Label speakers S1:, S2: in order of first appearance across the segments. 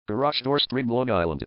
S1: Garage Door Spring, Long Island.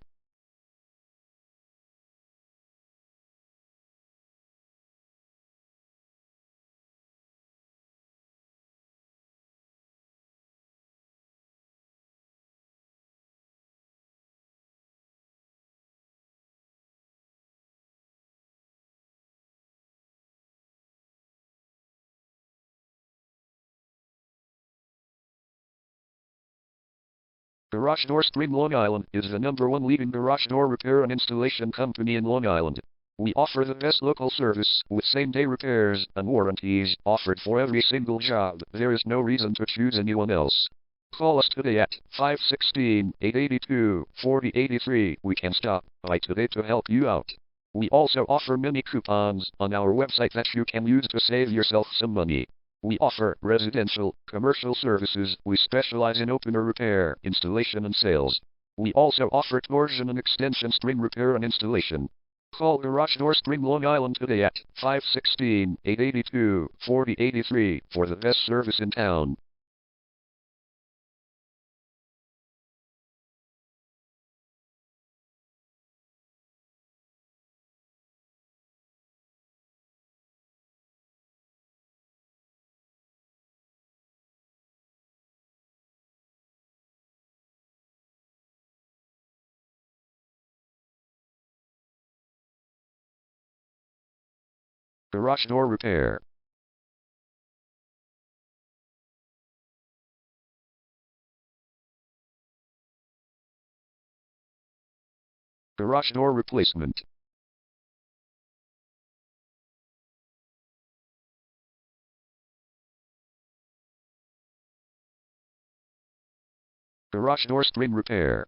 S1: Garage Door Spring, Long Island is the #1 leading garage door repair and installation company in Long Island. We offer the best local service with same-day repairs and warranties offered for every single job. There is no reason to choose anyone else. Call us today at 516-882-4083. We can stop by today to help you out. We also offer many coupons on our website that you can use to save yourself some money. We offer residential, commercial services. We specialize in opener repair, installation and sales. We also offer torsion and extension string repair and installation. Call Garage Door Spring, Long Island today at 516-882-4083 for the best service in town. Garage Door Repair. Garage Door Replacement. Garage Door Spring Repair.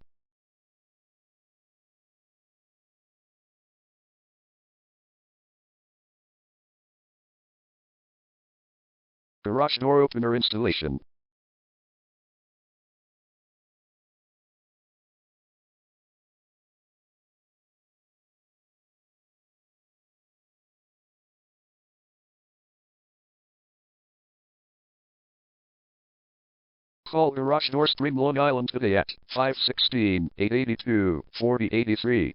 S1: Garage Door Opener Installation. Call Garage Door Spring, Long Island today at 516-882-4083.